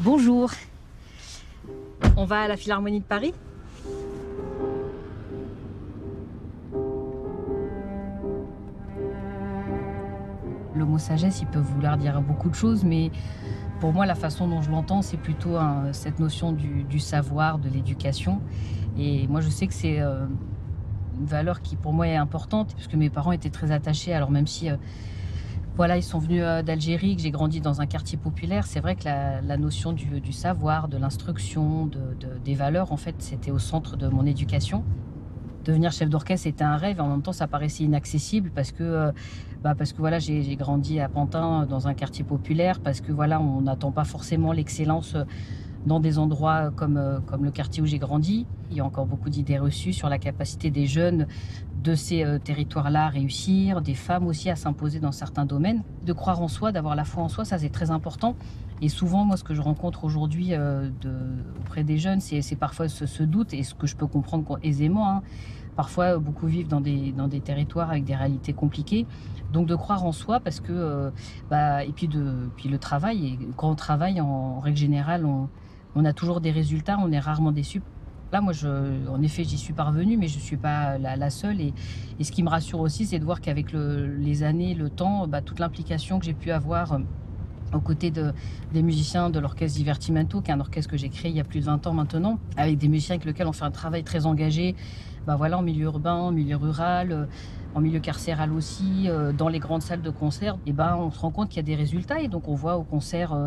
Bonjour, on va à la Philharmonie de Paris? Le mot sagesse, il peut vouloir dire beaucoup de choses, mais pour moi, la façon dont je l'entends, c'est plutôt cette notion du savoir, de l'éducation. Et moi, je sais que c'est une valeur qui, pour moi, est importante, puisque mes parents étaient très attachés. Alors, même si voilà, ils sont venus d'Algérie, que j'ai grandi dans un quartier populaire, c'est vrai que la notion du savoir, de l'instruction, des valeurs, en fait, c'était au centre de mon éducation. Devenir chef d'orchestre, c'était un rêve et en même temps, ça paraissait inaccessible parce que voilà, j'ai grandi à Pantin, dans un quartier populaire, parce que voilà, on n'attend pas forcément l'excellence dans des endroits comme le quartier où j'ai grandi. Il y a encore beaucoup d'idées reçues sur la capacité des jeunes de ces territoires-là à réussir, des femmes aussi à s'imposer dans certains domaines. De croire en soi, d'avoir la foi en soi, ça c'est très important. Et souvent, moi, ce que je rencontre aujourd'hui auprès des jeunes, c'est parfois ce doute, et ce que je peux comprendre aisément, hein. Parfois, beaucoup vivent dans des territoires avec des réalités compliquées. Donc de croire en soi parce que, et puis le travail, et quand on travaille, en règle générale, on a toujours des résultats, on est rarement déçu. Là, moi, en effet, j'y suis parvenue, mais je ne suis pas la seule. Et ce qui me rassure aussi, c'est de voir qu'avec les années, le temps, toute l'implication que j'ai pu avoir aux côtés des musiciens de l'orchestre Divertimento, qui est un orchestre que j'ai créé il y a plus de 20 ans maintenant, avec des musiciens avec lesquels on fait un travail très engagé, voilà, en milieu urbain, en milieu rural, en milieu carcéral aussi, dans les grandes salles de concert, et on se rend compte qu'il y a des résultats. Et donc on voit au concert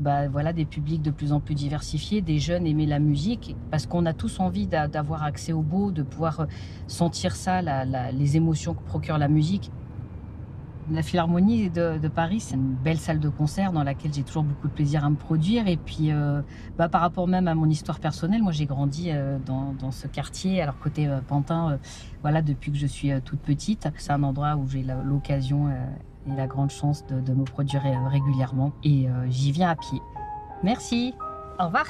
voilà, des publics de plus en plus diversifiés, des jeunes aimer la musique, parce qu'on a tous envie d'avoir accès au beau, de pouvoir sentir ça, les émotions que procure la musique. La Philharmonie de Paris, c'est une belle salle de concert dans laquelle j'ai toujours beaucoup de plaisir à me produire. Et puis, par rapport même à mon histoire personnelle, moi j'ai grandi dans ce quartier, alors côté Pantin, voilà, depuis que je suis toute petite. C'est un endroit où j'ai l'occasion et la grande chance de me produire régulièrement. Et j'y viens à pied. Merci, au revoir.